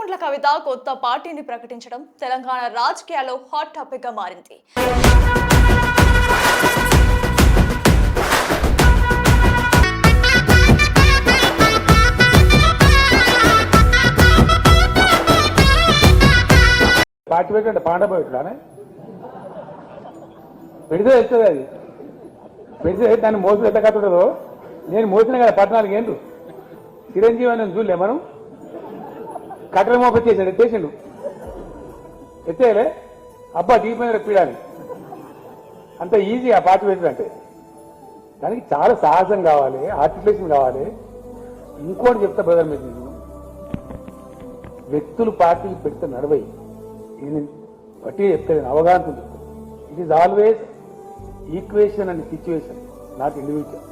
కల్వకుంట్ల కవిత కొత్త పార్టీని ప్రకటించడం తెలంగాణ రాజకీయాల్లో హాట్ టాపిక్ గా మారింది. పార్టీ పెట్టండి పాండపోయిట్లానే పెడితే వెళ్తుంది. అది పెడితే దాన్ని మోసం ఎంత కట్టడదో నేను మోసిన కదా 14 ఏళ్ళు చిరంజీవి అని చూడలే మనం కట్టెల మోప చేసాడు ఎత్తేసిండు ఎత్తేయలే అబ్బా దిగిపోయిన పీడాలి అంత ఈజీ ఆ పార్టీ పెట్టాలంటే దానికి చాలా సాహసం కావాలి, ఆర్టికులేషన్ కావాలి. ఇంకోటి చెప్తా బ్రదర్ మీకు, వ్యక్తులు పార్టీలు పెడితే నడవై ఇది బట్టి చెప్తాను అవగాహన. It is always equation and situation, not individual.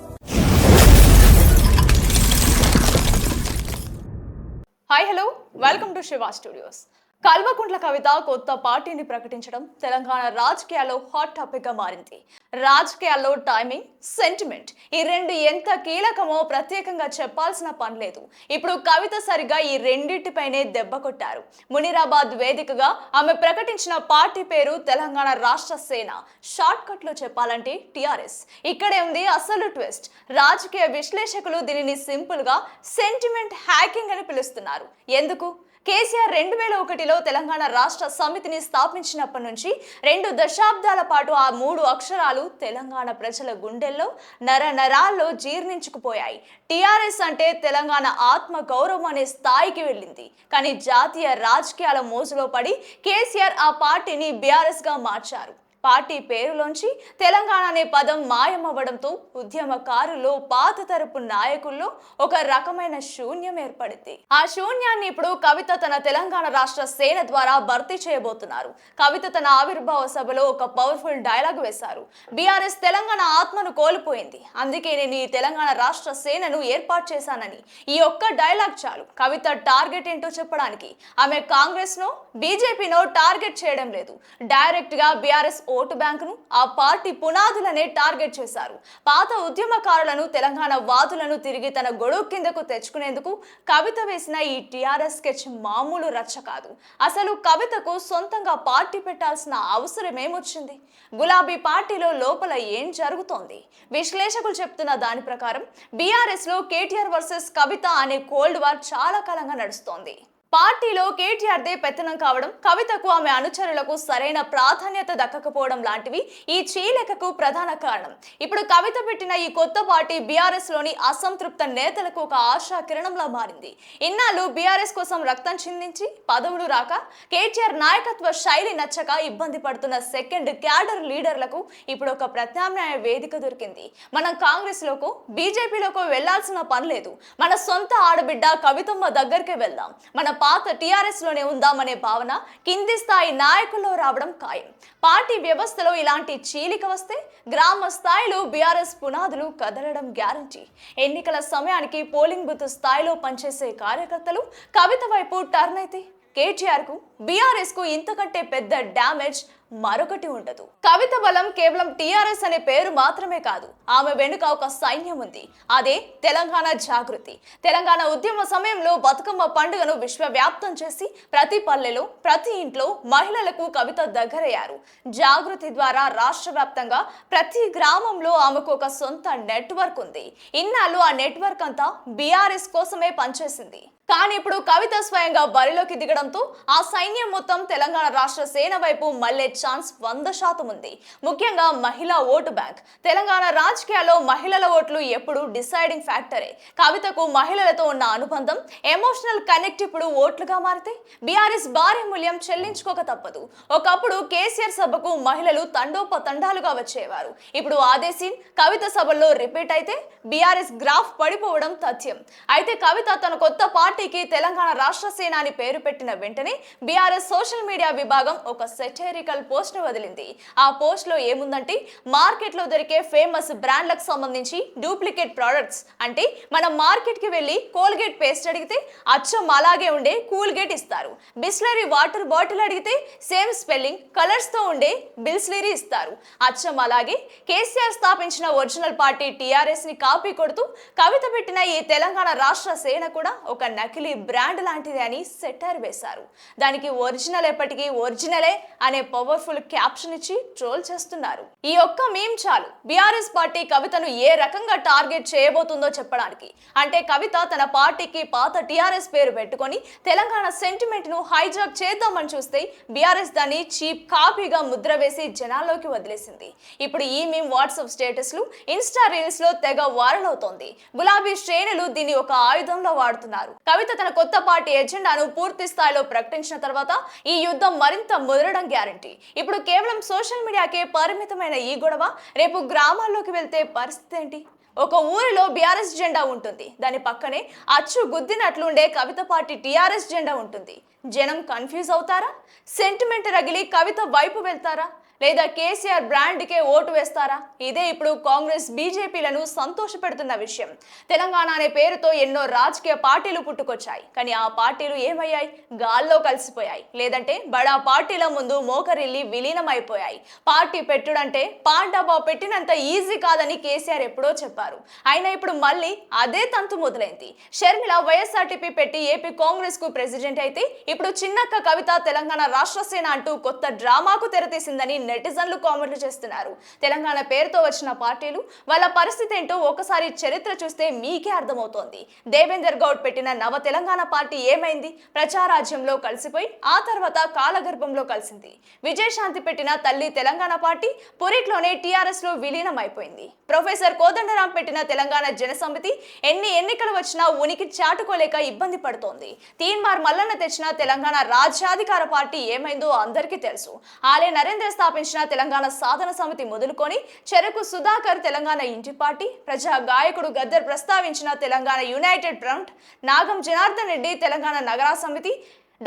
Hi hello, welcome to Shiva studios. Kalvakuntla Kavitha కొత్త పార్టీని ప్రకటించడం తెలంగాణ రాజకీయాల్లో హాట్ టాపిక్ గా మారింది. రాజకీయాల్లో టైమింగ్, సెంటిమెంట్ ఈ రెండు ఎంత కీలకమో ప్రత్యేకంగా చెప్పాల్సిన పని లేదు. ఇప్పుడు కవిత సరిగా ఈ రెండింటిపైనే దెబ్బ కొట్టారు. మునీరాబాద్ వేదికగా ఆమె ప్రకటించిన పార్టీ పేరు తెలంగాణ రాష్ట్ర సేన. షార్ట్ కట్ లో చెప్పాలంటే టిఆర్ఎస్. ఇక్కడే ఉంది అసలు ట్విస్ట్. రాజకీయ విశ్లేషకులు దీనిని సింపుల్ గా సెంటిమెంట్ హ్యాకింగ్ అని పిలుస్తున్నారు. ఎందుకు? కేసీఆర్ 2001లో తెలంగాణ రాష్ట్ర సమితిని స్థాపించినప్పటి నుంచి 2 దశాబ్దాల పాటు ఆ 3 అక్షరాలు తెలంగాణ ప్రజల గుండెల్లో నరాల్లో జీర్ణించుకుపోయాయి. టీఆర్ఎస్ అంటే తెలంగాణ ఆత్మ గౌరవం అనే స్థాయికి వెళ్ళింది. కానీ జాతీయ రాజకీయాల మోజులో పడి కేసీఆర్ ఆ పార్టీని బీఆర్ఎస్ గా మార్చారు. పార్టీ పేరులోంచి తెలంగాణ అనే పదం మాయమవ్వడంతో ఉద్యమకారుల్లో, పాత తరపు నాయకుల్లో ఒక రకమైన శూన్యం ఏర్పడింది. ఆ శూన్యాన్ని ఇప్పుడు కవిత తన తెలంగాణ రాష్ట్ర సేన ద్వారా భర్తీ చేయబోతున్నారు. కవిత తన ఆవిర్భావ సభలో ఒక పవర్ఫుల్ డైలాగ్ వేశారు. బీఆర్ఎస్ తెలంగాణ ఆత్మను కోల్పోయింది, అందుకే నేను ఈ తెలంగాణ రాష్ట్ర సేనను ఏర్పాటు చేశానని. ఈ ఒక్క డైలాగ్ చాలు కవిత టార్గెట్ ఏంటో చెప్పడానికి. ఆమె కాంగ్రెస్ నో, బీజేపీనో టార్గెట్ చేయడం లేదు. డైరెక్ట్ గా బీఆర్ఎస్ ఓటు బ్యాంకును, ఆ పార్టీ పునాదులనే టార్గెట్ చేశారు. పాత ఉద్యమకారులను, తెలంగాణ వాదులను తిరిగి తన గొడుగు కిందకు తెచ్చుకునేందుకు కవిత వేసిన ఈ టీఆర్ఎస్ స్కెచ్ మామూలు రచ్చ కాదు. అసలు కవితకు సొంతంగా పార్టీ పెట్టాల్సిన అవసరం ఏమొచ్చింది? గులాబీ పార్టీలో లోపల ఏం జరుగుతోంది? విశ్లేషకులు చెప్తున్న దాని ప్రకారం బీఆర్ఎస్ లో కేటీఆర్ వర్సెస్ కవిత అనే కోల్డ్ వార్ చాలా కాలంగా నడుస్తోంది. పార్టీలో కేటీఆర్దే పెత్తనం కావడం, కవితకు ఆమె అనుచరులకు సరైన ప్రాధాన్యత దక్కకపోవడం లాంటివి ఈ చీలికకు ప్రధాన కారణం. ఇప్పుడు కవిత పెట్టిన ఈ కొత్త పార్టీ బీఆర్ఎస్ లోని అసంతృప్త నేతలకు ఒక ఆశా కిరణంలా మారింది. ఇన్నాళ్ళు బీఆర్ఎస్ కోసం రక్తం చిందించి పదవులు రాక, కేటీఆర్ నాయకత్వ శైలి నచ్చక ఇబ్బంది పడుతున్న సెకండ్ క్యాడర్ లీడర్లకు ఇప్పుడు ఒక ప్రత్యామ్నాయ వేదిక దొరికింది. మనం కాంగ్రెస్ లోకో, బీజేపీలోకో వెళ్లాల్సిన పని లేదు. మన సొంత ఆడబిడ్డ కవితమ్మ దగ్గరికి వెళ్దాం, మన పాత టీఆర్ఎస్ లోనే ఉందామనే భావన కింది స్థాయి నాయకుల్లో రావడం ఖాయం. పార్టీ వ్యవస్థలో ఇలాంటి చీలిక వస్తే గ్రామ స్థాయిలో బీఆర్ఎస్ పునాదులు కదలడం గ్యారంటీ. ఎన్నికల సమయానికి పోలింగ్ బూత్ స్థాయిలో పనిచేసే కార్యకర్తలు కవిత వైపు టర్న్ అయితే కేటీఆర్ కు, బీఆర్ఎస్ కు ఇంతకంటే పెద్ద డ్యామేజ్ మరొకటి ఉండదు. కవిత బలం కేవలం టీఆర్ఎస్ అనే పేరు మాత్రమే కాదు, ఆమె వెనుక ఒక సైన్యం ఉంది. అదే తెలంగాణ జాగృతి. తెలంగాణ ఉద్యమ సమయంలో బతుకమ్మ పండుగను విశ్వవ్యాప్తం చేసి ప్రతి పల్లెలో, ప్రతి ఇంట్లో మహిళలకు కవిత దగ్గరయ్యారు. జాగృతి ద్వారా రాష్ట్ర వ్యాప్తంగా ప్రతి గ్రామంలో ఆమెకు ఒక సొంత నెట్వర్క్ ఉంది. ఇన్నాళ్ళు ఆ నెట్వర్క్ అంతా బీఆర్ఎస్ కోసమే పనిచేసింది. కానీ ఇప్పుడు కవిత స్వయంగా బరిలోకి దిగడంతో ఆ సైన్యం మొత్తం తెలంగాణ రాష్ట్ర సేన వైపు మళ్లే ఛాన్స్ 100% ఉంది. ముఖ్యంగా మహిళా ఓటు బ్యాంక్. తెలంగాణ రాజకీయాల్లో మహిళల ఓట్లు ఎప్పుడు డిసైడింగ్ ఫ్యాక్టరే. కవితకు మహిళలతో ఉన్న అనుబంధం, ఎమోషనల్ కనెక్ట్ ఇప్పుడు ఓట్లుగా మారితే బీఆర్ఎస్ భారీ మూల్యం చెల్లించుకోక తప్పదు. ఒకప్పుడు కేసీఆర్ సభకు మహిళలు తండోపతండాలుగా వచ్చేవారు. ఇప్పుడు అదే సీన్ కవిత సభల్లో రిపీట్ అయితే బీఆర్ఎస్ గ్రాఫ్ పడిపోవడం తథ్యం. అయితే కవిత తన కొత్త పార్టీకి తెలంగాణ రాష్ట్ర సేన అని పేరు పెట్టిన వెంటనే బీఆర్ఎస్ సోషల్ మీడియా విభాగం ఒక సెటైరికల్ పోస్ట్ వదిలింది. ఆ పోస్ట్ లో ఏముందంటే, మార్కెట్ లో దొరికే ఫేమస్ బ్రాండ్లకు సంబంధించి డూప్లికేట్ ప్రొడక్ట్స్ అంటే మనం మార్కెట్ కి వెళ్లి కోల్గేట్ పేస్ట్ అడిగితే అచ్చం అలాగే ఉండే కూల్గేట్ ఇస్తారు. బిస్లరీ వాటర్ బాటిల్ అడిగితే సేమ్ స్పెల్లింగ్, కలర్స్ తో ఉండే బిస్లరీ ఇస్తారు. అచ్చం అలాగే కేసీఆర్ స్థాపించిన ఒరిజినల్ పార్టీ టీఆర్ఎస్ ని కాపీ కొడుతూ కవిత పెట్టిన ఈ తెలంగాణ రాష్ట్ర సేన కూడా ఒక నకిలీ బ్రాండ్ లాంటిది అని సెటర్ వేశారు. దానికి ఒరిజినల్ ఎప్పటికీ ఒరిజినలే అనే పవర్ఫుల్ క్యాప్షన్ ఇచ్చి ట్రోల్ చేస్తున్నారు. ఈ ఒక్క మీమ్ చాలు బీఆర్ఎస్ పార్టీ కవితను ఏ రకంగా టార్గెట్ చేయబోతుందో చెప్పడానికి. అంటే కవిత తన పార్టీకి పాత టీఆర్ఎస్ పేరు పెట్టుకొని తెలంగాణ సెంటిమెంట్ ను హైజాక్ చేద్దామని చూస్తే బీఆర్ఎస్ దాన్ని చీప్ కాపీగా ముద్ర వేసి జనాల్లోకి వదిలేసింది. ఇప్పుడు ఈ మీమ్ వాట్సాప్ స్టేటస్లు, ఇన్స్టా రీల్స్ లో తెగ వైరల్ అవుతోంది. గులాబీ శ్రేణులు దీన్ని ఒక ఆయుధంలో వాడుతున్నారు. కవిత తన కొత్త పార్టీ ఎజెండాను పూర్తి స్థాయిలో ప్రకటించిన తర్వాత ఈ యుద్ధం మరింత ముదరడం గ్యారంటీ. ఇప్పుడు కేవలం సోషల్ మీడియాకే పరిమితమైన ఈ గొడవ రేపు గ్రామాల్లోకి వెళ్తే పరిస్థితి ఏంటి? ఒక ఊరిలో బీఆర్ఎస్ జెండా ఉంటుంది, దాని పక్కనే అచ్చు గుద్దినట్లుండే కవిత పార్టీ టీఆర్ఎస్ జెండా ఉంటుంది. జనం కన్ఫ్యూజ్ అవుతారా? సెంటిమెంట్ రగిలి కవిత వైపు వెళ్తారా? లేదా కేసీఆర్ బ్రాండ్కే ఓటు వేస్తారా? ఇదే ఇప్పుడు కాంగ్రెస్ బీజేపీలను సంతోషపెడుతున్న విషయం. తెలంగాణ అనే పేరుతో ఎన్నో రాజకీయ పార్టీలు పుట్టుకొచ్చాయి. కానీ ఆ పార్టీలు ఏమయ్యాయి? గాల్లో కలిసిపోయాయి, లేదంటే బడా పార్టీల ముందు మోకరిల్లి విలీనమైపోయాయి. పార్టీ పెట్టుడంటే పాన్ డబ్బా పెట్టినంత ఈజీ కాదని కేసీఆర్ ఎప్పుడో చెప్పారు. అయినా ఇప్పుడు మళ్ళీ అదే తంతు మొదలైంది. షర్మిల వైఎస్ఆర్టీపీ పెట్టి ఏపీ కాంగ్రెస్ కు ప్రెసిడెంట్ అయితే ఇప్పుడు చిన్నక్క కవిత తెలంగాణ రాష్ట్ర సేన అంటూ కొత్త డ్రామాకు తెరతీసిందని నెటిజన్లు కామెంట్లు చేస్తున్నారు. తెలంగాణ పేరుతో వచ్చిన పార్టీలు వాళ్ళ పరిస్థితి ఏంటో ఒకసారి చరిత్ర చూస్తే మీకే అర్థమవుతోంది. దేవేందర్ గౌడ్ పెట్టిన నవ తెలంగాణ పార్టీ ఏమైంది? ప్రజారాజ్యంలో కలిసిపోయి ఆ తర్వాత కాలగర్భంలో కలిసింది. విజయశాంతి పెట్టిన తల్లి తెలంగాణ పార్టీ పురిట్లోనే టీఆర్ఎస్ లో విలీనం అయిపోయింది. ప్రొఫెసర్ కోదండరాం పెట్టిన తెలంగాణ జనసమితి ఎన్ని ఎన్నికలు వచ్చినా ఉనికి చాటుకోలేక ఇబ్బంది పడుతోంది. తీన్మార్ మల్లన్న తెచ్చిన తెలంగాణ రాజ్యాధికార పార్టీ ఏమైందో అందరికీ తెలుసు. ఆలే నరేంద్ర స్థాపించిన తెలంగాణ సాధన సమితి మొదలుకొని చెరకు సుధాకర్ తెలంగాణ ఇంటి పార్టీ, ప్రజా గాయకుడు గద్దర్ ప్రస్తావించిన తెలంగాణ యునైటెడ్ ఫ్రంట్, నాగం జనార్దన్ రెడ్డి తెలంగాణ నగర సమితి,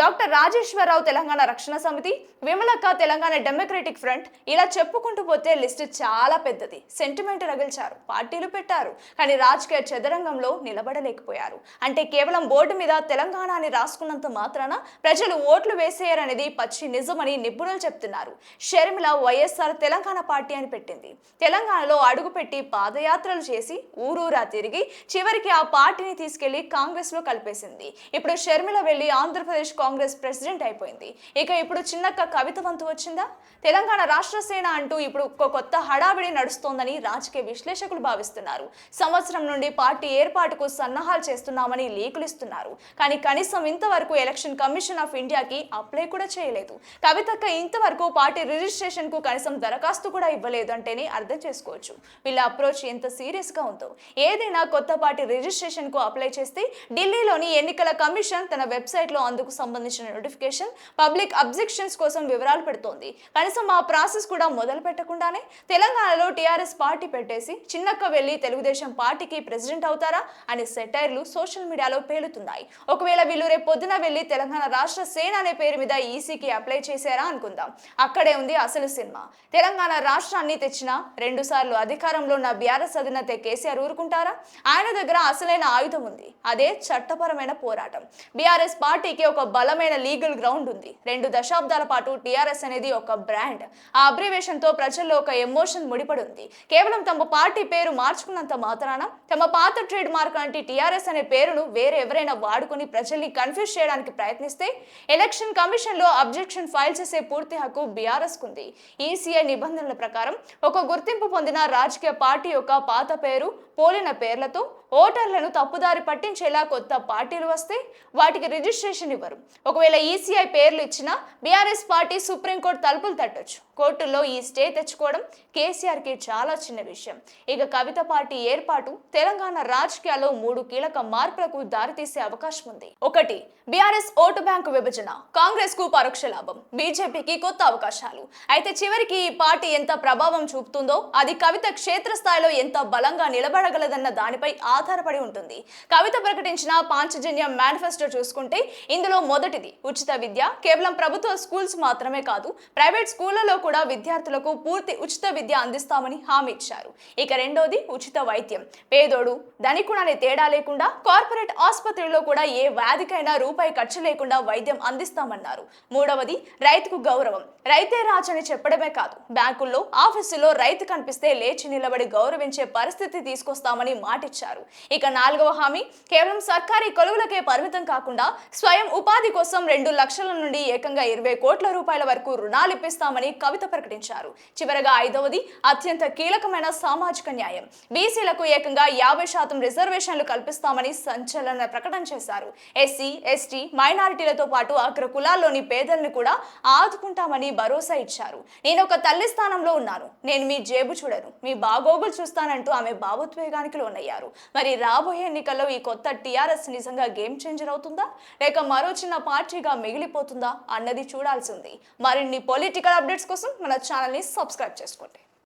డాక్టర్ రాజేశ్వరరావు తెలంగాణ రక్షణ సమితి, విమలక్క తెలంగాణ డెమోక్రటిక్ ఫ్రంట్, ఇలా చెప్పుకుంటూ పోతే లిస్టు చాలా పెద్దది. సెంటిమెంట్ రగిల్చారు, పార్టీలు పెట్టారు, కానీ రాజకీయ చదరంగంలో నిలబడలేకపోయారు. అంటే కేవలం బోర్డు మీద తెలంగాణ అని రాసుకున్నంత మాత్రాన ప్రజలు ఓట్లు వేసేయరనేది పచ్చి నిజమని నిపుణులు చెప్తున్నారు. షర్మిల వైఎస్ఆర్ తెలంగాణ పార్టీ అని పెట్టింది. తెలంగాణలో అడుగుపెట్టి పాదయాత్రలు చేసి ఊరూరా తిరిగి చివరికి ఆ పార్టీని తీసుకెళ్లి కాంగ్రెస్ లో కలిపేసింది. ఇప్పుడు షర్మిల వెళ్లి ఆంధ్రప్రదేశ్ కాంగ్రెస్ ప్రెసిడెంట్ అయిపోయింది. ఇక ఇప్పుడు చిన్నక్క కవిత వంతు వచ్చిందా? తెలంగాణ రాష్ట్ర సేన అంటూ ఇప్పుడు కొత్త హడావిడి నడుస్తోందని రాజకీయ విశ్లేషకులు భావిస్తున్నారు. సంవత్సరం నుండి పార్టీ ఏర్పాటుకు సన్నాహాలు చేస్తున్నామని లీకులు ఇస్తున్నారు. కానీ కనీసం ఇంతవరకు ఎలక్షన్ కమిషన్ ఆఫ్ ఇండియాకి అప్లై కూడా చేయలేదు. కవితక్క ఇంతవరకు పార్టీ రిజిస్ట్రేషన్ కు కనీసం దరఖాస్తు కూడా ఇవ్వలేదు అంటేనే అర్థం చేసుకోవచ్చు వీళ్ళ అప్రోచ్ ఎంత సీరియస్ గా ఉందో. ఏదైనా కొత్త పార్టీ రిజిస్ట్రేషన్ కు అప్లై చేస్తే ఢిల్లీలోని ఎన్నికల కమిషన్ తన వెబ్సైట్ లో అందుకు సంబంధించిన నోటిఫికేషన్, పబ్లిక్ అబ్జెక్షన్స్ కోసం వివరాలు పెడుతోంది. కనీసం ఆ ప్రాసెస్ కూడా మొదలు పెట్టకుండానే తెలంగాణలో టీఆర్ఎస్ పార్టీ పెట్టేసి చిన్నక్క వెళ్లి తెలుగుదేశం పార్టీకి ప్రెసిడెంట్ అవుతారా అని సెటైర్లు సోషల్ మీడియాలో పేలుతున్నాయి. ఒకవేళ వీళ్ళు రేపు పొద్దున వెళ్లి తెలంగాణ రాష్ట్ర సేన అనే పేరు మీద ఈసీకి అప్లై చేశారా అనుకుందాం. అక్కడే ఉంది అసలు సినిమా. తెలంగాణ రాష్ట్రాన్ని తెచ్చిన 2 సార్లు అధికారంలో ఉన్న బీఆర్ఎస్ అధినేత కేసీఆర్ ఊరుకుంటారా? ఆయన దగ్గర అసలైన ఆయుధం ఉంది, అదే చట్టపరమైన పోరాటం. బీఆర్ఎస్ పార్టీకి ఒక బలమైన లీగల్ గ్రౌండ్ ఉంది. 2 దశాబ్దాల పాటు టీఆర్ఎస్ అనేది ఒక బ్రాండ్. ఆ అబ్రివేషన్ తో ప్రజల్లో ఒక ఎమోషన్ ముడిపడి ఉంది. కేవలం తమ పార్టీ పేరు మార్చుకున్నంత మాత్రాన తమ పాత ట్రేడ్ మార్క్ లాంటి టీఆర్ఎస్ అనే పేరును వేరే ఎవరైనా వాడుకొని ప్రజల్ని కన్ఫ్యూజ్ చేయడానికి ప్రయత్నిస్తే ఎలక్షన్ కమిషన్ లో అబ్జెక్షన్ ఫైల్ చేసే పూర్తి హక్కు బీఆర్ఎస్ కుంది. ఈసీఐ నిబంధనల ప్రకారం ఒక గుర్తింపు పొందిన రాజకీయ పార్టీ యొక్క పాత పేరు, పోలిన పేర్లతో ఓటర్లను తప్పుదారి పట్టించేలా కొత్త పార్టీలు వస్తే వాటికి రిజిస్ట్రేషన్ ఇవ్వరు. ఒకవేళ ఈసీఐ పేర్లు ఇచ్చినా బీఆర్ఎస్ పార్టీ సుప్రీంకోర్టు తలుపులు తట్టొచ్చు. కోర్టుల్లో ఈ స్టే తెచ్చుకోవడం కేసీఆర్ కి చాలా చిన్న విషయం. ఇక కవిత పార్టీ ఏర్పాటు తెలంగాణ రాజకీయాల్లో 3 కీలక మార్పులకు దారితీసే అవకాశం ఉంది. 1. బీఆర్ఎస్ ఓటు బ్యాంకు విభజన, కాంగ్రెస్ కు పరోక్ష లాభం, బీజేపీకి కొత్త అవకాశాలు. అయితే చివరికి ఈ పార్టీ ఎంత ప్రభావం చూపుతుందో అది కవిత క్షేత్రస్థాయిలో ఎంత బలంగా నిలబడగలదన్న దానిపై ఆధారపడి ఉంటుంది. కవిత ప్రకటించిన పాంచజన్య మేనిఫెస్టో చూసుకుంటే ఇందులో మొదటిది ఉచిత విద్య. కేవలం ప్రభుత్వ స్కూల్స్ మాత్రమే కాదు, ప్రైవేట్ స్కూళ్లలో కూడా విద్యార్థులకు పూర్తి ఉచిత విద్య అందిస్తామని హామీ ఇచ్చారు. ఇక రెండోది ఉచిత వైద్యం. పేదోడు ధనికుడు అనే తేడా లేకుండా కార్పొరేట్ ఆసుపత్రుల్లో కూడా ఏ వ్యాధికైనా రూపాయి ఖర్చు లేకుండా వైద్యం అందిస్తామన్నారు. మూడవది రైతుకు గౌరవం. రైతే రాజు అని చెప్పడమే కాదు, బ్యాంకుల్లో ఆఫీసుల్లో రైతు కనిపిస్తే లేచి నిలబడి గౌరవించే పరిస్థితి తీసుకొస్తామని మాటిచ్చారు. ఇక 4వ హామీ కేవలం సర్కారీ కొలువులకే పరిమితం కాకుండా స్వయం ఉపాధి కోసం 2 లక్షల నుండి ఏకంగా 20 కోట్ల రూపాయల వరకు రుణాలు ఇప్పిస్తామని కవిత ప్రకటించారు. చివరగా 5వది అత్యంత కీలకమైన సామాజిక న్యాయం. బీసీలకు ఏకంగా 50% రిజర్వేషన్లు కల్పిస్తామని సంచలన ప్రకటన చేశారు. ఎస్సీ, ఎస్టీ, మైనారిటీలతో పాటు అగ్ర కులాల్లోని పేదలను కూడా ఆదుకుంటామని భరోసా ఇచ్చారు. నేను ఒక తల్లి స్థానంలో ఉన్నాను, నేను మీ జేబు చూడను, మీ బాగోగులు చూస్తానంటూ ఆమె భావోద్వేగానికి లోనయ్యారు. మరి రాబోయే ఎన్నికల్లో ఈ కొత్త టీఆర్ఎస్ నిజంగా గేమ్ చేంజర్ అవుతుందా లేక మరో చిన్న పార్టీగా మిగిలిపోతుందా అన్నది చూడాల్సింది. మరిన్ని పొలిటికల్ అప్డేట్స్ కోసం మన ఛానల్ని సబ్స్క్రైబ్ చేసుకోండి.